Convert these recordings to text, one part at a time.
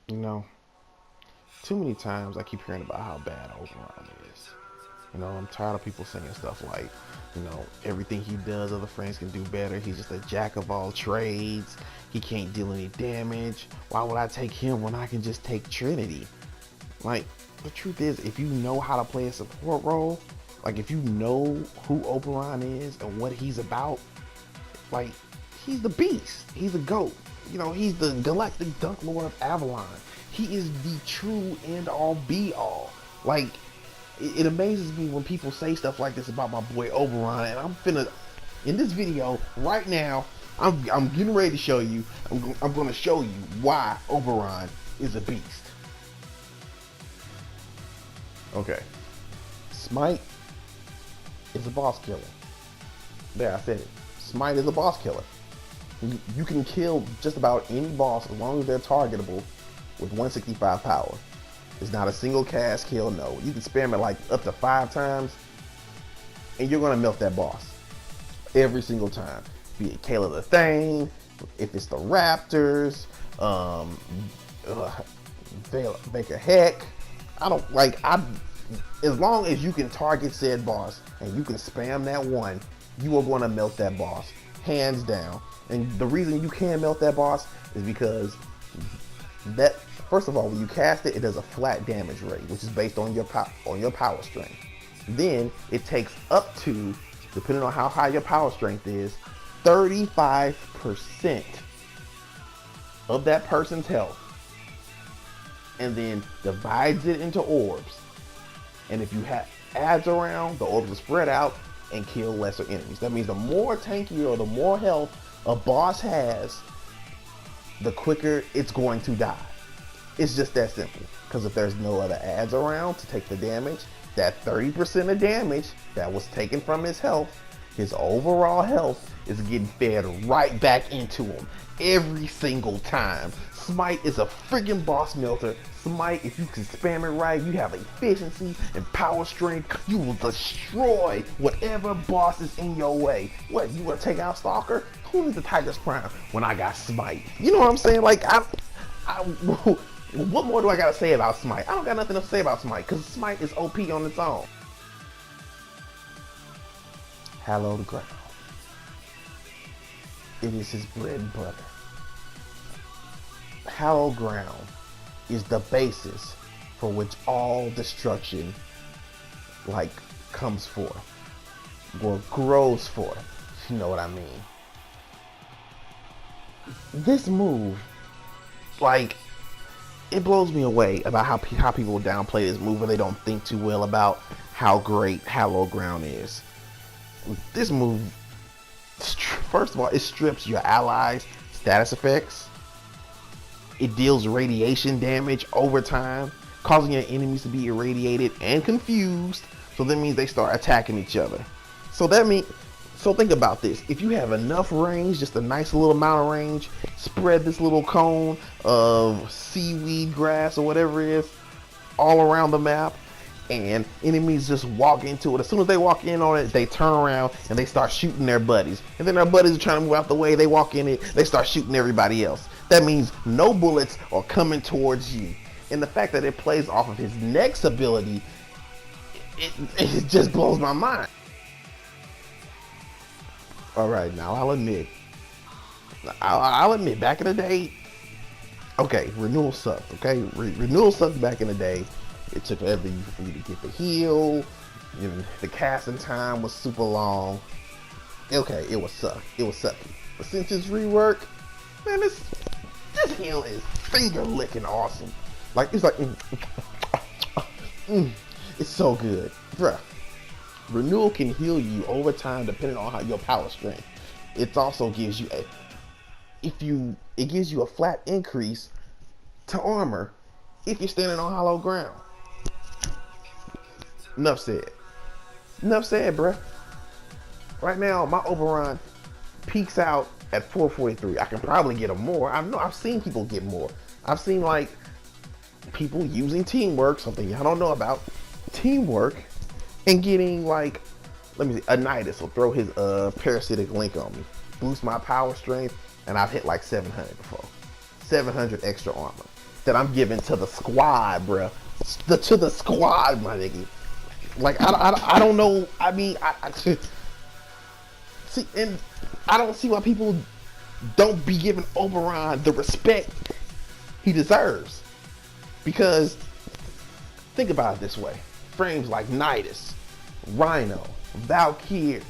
You know, too many times I keep hearing about how bad Oberon is. You know, I'm tired of people saying stuff like, everything he does, other friends can do better. He's just a jack of all trades. He can't deal any damage. Why would I take him when I can just take Trinity? Like, the truth is, if you know how to play a support role, like if you know who Oberon is and what he's about, like, he's the beast. He's a goat. He's the galactic dunk lord of Avalon. He is the true end all be all. Like, it amazes me when people say stuff like this about my boy Oberon, and I'm finna, in this video right now, I'm getting ready to show you. I'm gonna show you why Oberon is a beast. Okay, Smite is a boss killer. There, I said it. Smite is a boss killer. You can kill just about any boss as long as they're targetable with 165 power. It's not a single cast kill, no. You can spam it like up to 5 times and you're gonna melt that boss. Every single time. Be it Kayla the Thane, if it's the Raptors, Baker Heck. As long as you can target said boss and you can spam that one, you are gonna melt that boss. Hands down. And the reason you can melt that boss is because first of all, when you cast it, it does a flat damage rate, which is based on your power strength. Then it takes up to, depending on how high your power strength is, 35% of that person's health, and then divides it into orbs. And if you have adds around, the orbs will spread out and kill lesser enemies. That means the more tanky or the more health a boss has, the quicker it's going to die. It's just that simple. Because if there's no other adds around to take the damage, that 30% of damage that was taken from his health, his overall health, is getting fed right back into him every single time. Smite is a freaking boss melter. Smite, if you can spam it right, you have efficiency and power strength, you will destroy whatever boss is in your way. What, you want to take out Stalker? Who needs the Tiger's Crown when I got Smite? You know what I'm saying? Like, what more do I gotta say about Smite? I don't got nothing to say about Smite, because Smite is OP on its own. Hallowed ground. It is his bread and butter. Hallowed ground is the basis for which all destruction, like, comes forth. Or grows forth, if you know what I mean. This move, like, it blows me away about how people downplay this move, or they don't think too well about how great Hallowed Ground is. This move, first of all, it strips your allies' status effects. It deals radiation damage over time, causing your enemies to be irradiated and confused. So that means they start attacking each other. So think about this. If you have enough range, just a nice little amount of range, spread this little cone of seaweed grass or whatever it is all around the map, and enemies just walk into it. As soon as they walk in on it, they turn around and they start shooting their buddies. And then their buddies are trying to move out the way. They walk in it, they start shooting everybody else. That means no bullets are coming towards you. And the fact that it plays off of his next ability, it just blows my mind. All right, now I'll admit, back in the day, okay, renewal sucked. Okay, renewal sucked back in the day. It took forever for you to get the heal. The casting time was super long. Okay, it was sucky. But since it's rework, man, this heal is finger licking awesome. Like, it's like, it's so good, bruh. Renewal can heal you over time depending on how your power strength. It also gives you it gives you a flat increase to armor if you're standing on hollow ground. Enough said. Enough said, bruh. Right now, my Oberon peaks out at 443. I can probably get him more. I've seen people get more. I've seen, like, people using teamwork, something y'all don't know about. Teamwork. And getting, like, let me see, Anitis will throw his parasitic link on me, boost my power strength, and I've hit like 700 before. 700 extra armor. that I'm giving to the squad, bruh. To the squad, my nigga. Like, I don't know. I mean, see, and I don't see why people don't be giving Oberon the respect he deserves. Because, think about it this way. Frames like Nidus, Rhino, Valkyrie,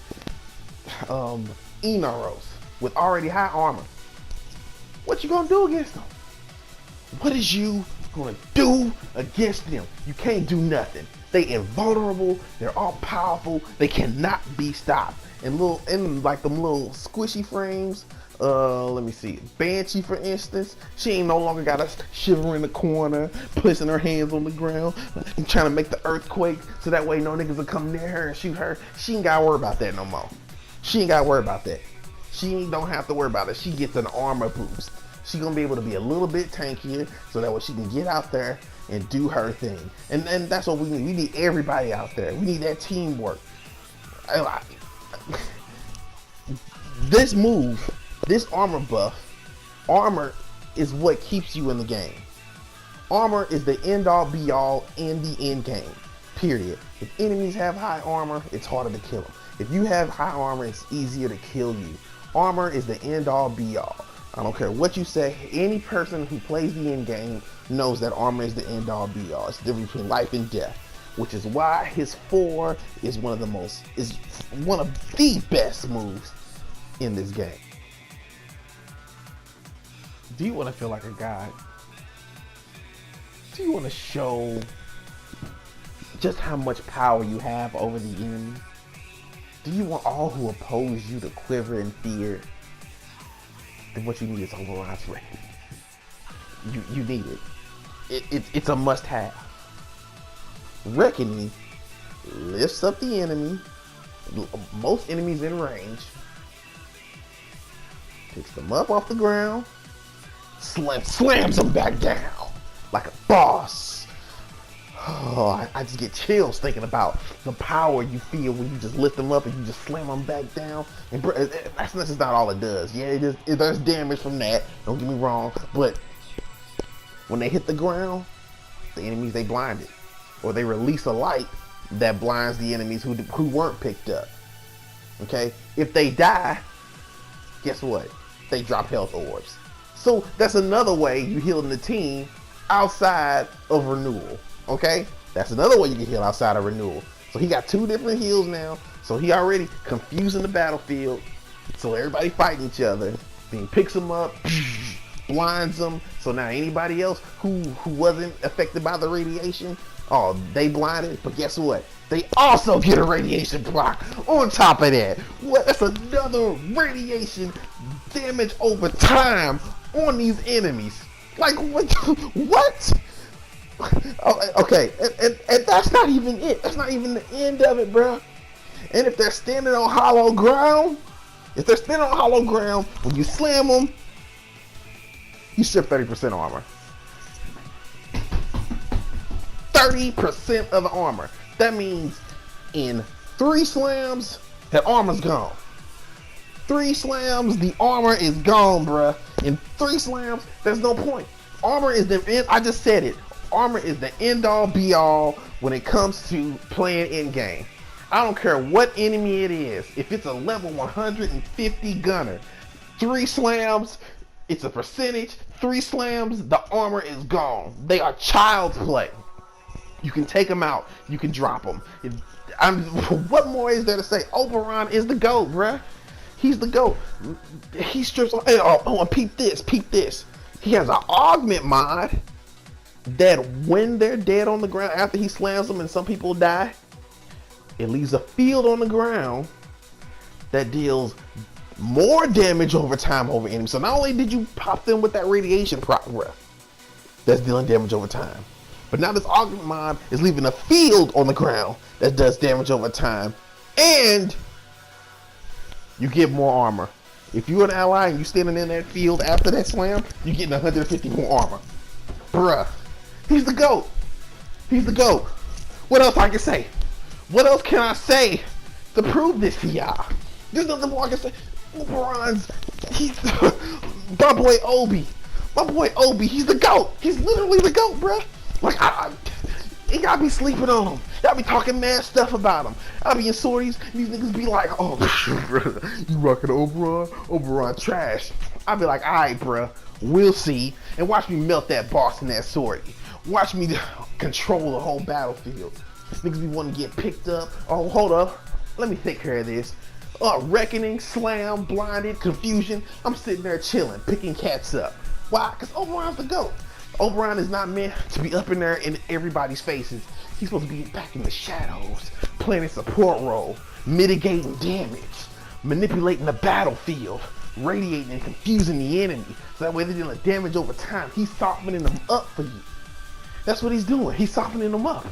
Enoros, with already high armor. What you gonna do against them? What is you gonna do against them? You can't do nothing. They invulnerable, they're all powerful, they cannot be stopped. And like them little squishy frames, let me see. Banshee, for instance, she ain't no longer got us shiver in the corner, placing her hands on the ground, and trying to make the earthquake so that way no niggas will come near her and shoot her. She ain't gotta worry about that no more. She ain't gotta worry about that. She don't have to worry about it. She gets an armor boost. She gonna be able to be a little bit tankier so that way she can get out there and do her thing. And that's what we need. We need everybody out there. We need that teamwork. This move, this armor buff, armor is what keeps you in the game. Armor is the end all be all in the end game, period. If enemies have high armor, it's harder to kill them. If you have high armor, it's easier to kill you. Armor is the end all be all. I don't care what you say, any person who plays the end game knows that armor is the end all be all. It's the difference between life and death, which is why his 4 is one of the best moves in this game. Do you want to feel like a god? Do you want to show just how much power you have over the enemy? Do you want all who oppose you to quiver in fear? Then what you need is Oberon's Reckoning. You need it. It's a must-have. Reckoning lifts up the enemy, most enemies in range, picks them up off the ground, slams them back down like a boss. Oh, I just get chills thinking about the power you feel when you just lift them up and you just slam them back down. And that's just not all it does. Yeah, there's damage from that. Don't get me wrong, but when they hit the ground, the enemies, they blinded, or they release a light that blinds the enemies who weren't picked up. Okay, if they die, guess what? They drop health orbs. So that's another way you healing the team outside of renewal. Okay, that's another way you can heal outside of renewal. So he got 2 different heals now. So he already confusing the battlefield. So everybody fighting each other. Then he picks them up, blinds them. So now anybody else who wasn't affected by the radiation, oh, they blinded. But guess what? They also get a radiation block on top of that. What? That's another radiation damage over time on these enemies. Like what? What? Okay, and that's not even it. That's not even the end of it, bro. And if they're standing on hollow ground, when you slam them, you strip 30% armor. 30% of the armor. That means in 3 slams, that armor's gone. 3 slams, the armor is gone, bruh. In 3 slams, there's no point. Armor is the end. I just said it. Armor is the end all be all when it comes to playing in game. I don't care what enemy it is. If it's a level 150 gunner, 3 slams, it's a percentage. 3 slams, the armor is gone. They are child's play. You can take them out. You can drop them. What more is there to say? Oberon is the GOAT, bruh. He's the GOAT. He strips on. Oh, and peep this. He has an augment mod that when they're dead on the ground after he slams them and some people die, it leaves a field on the ground that deals more damage over time over enemies. So not only did you pop them with that radiation progress that's dealing damage over time, but now this augment mod is leaving a field on the ground that does damage over time, and you get more armor. If you're an ally and you standing in that field after that slam, you're getting 150 more armor. Bruh. He's the GOAT. He's the GOAT. What else I can say? What else can I say to prove this to y'all? There's nothing more I can say. Oberon's, he's my boy Obi. My boy Obi, he's the GOAT. He's literally the GOAT, bro. Like, y'all be sleeping on him. Y'all be talking mad stuff about him. I'll be in sorties, these niggas be like, oh, bro, you rocking Oberon? Oberon trash. I'll be like, alright, bro, we'll see. And watch me melt that boss in that sortie. Watch me control the whole battlefield. Niggas be wanting to get picked up. Oh, hold up. Let me take care of this. Reckoning, slam, blinded, confusion. I'm sitting there chilling, picking cats up. Why? Because Oberon's the GOAT. Oberon is not meant to be up in there in everybody's faces. He's supposed to be back in the shadows, playing a support role, mitigating damage, manipulating the battlefield, radiating and confusing the enemy. So that way they're dealing damage over time. He's softening them up for you. That's what he's doing. He's softening them up.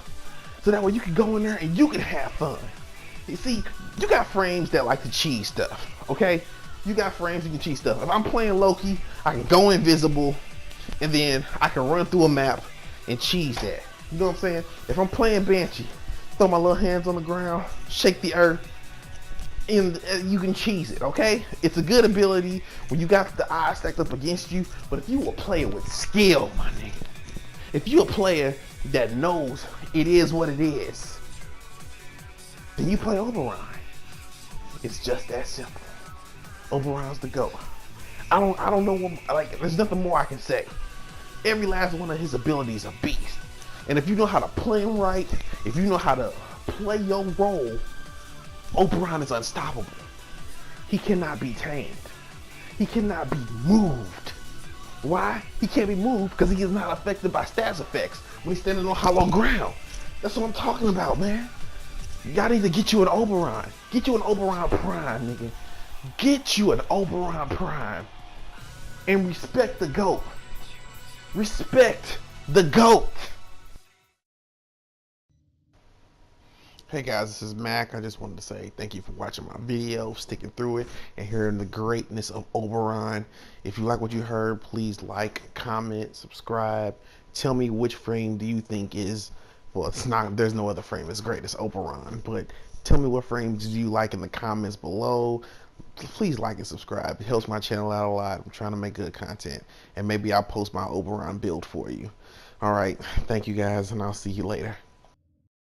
So that way you can go in there and you can have fun. You see, you got frames that like to cheese stuff, okay? You got frames you can cheese stuff. If I'm playing Loki, I can go invisible, and then I can run through a map and cheese that. You know what I'm saying? If I'm playing Banshee, throw my little hands on the ground, shake the earth, and you can cheese it, okay? It's a good ability when you got the odds stacked up against you, but if you a player with skill, my nigga, if you a player that knows it is what it is, then you play Oberon. It's just that simple. Oberon's the GOAT. I don't know what, like, there's nothing more I can say. Every last one of his abilities a beast. And if you know how to play him right, if you know how to play your role, Oberon is unstoppable. He cannot be tamed. He cannot be moved. Why? He can't be moved because he is not affected by stats effects when he's standing on hollow ground. That's what I'm talking about, man. Y'all need to get you an Oberon. Get you an Oberon Prime, nigga. Get you an Oberon Prime. And respect the GOAT. Respect the GOAT. Hey guys, this is Mac. I just wanted to say thank you for watching my video, sticking through it, and hearing the greatness of Oberon. If you like what you heard, please like, comment, subscribe. Tell me which frame do you think is, well, it's not, there's no other frame as great as Oberon, but tell me what frames do you like in the comments below. Please like and subscribe. It helps my channel out a lot. I'm trying to make good content, and maybe I'll post my Oberon build for you. All right, thank you guys, and I'll see you later.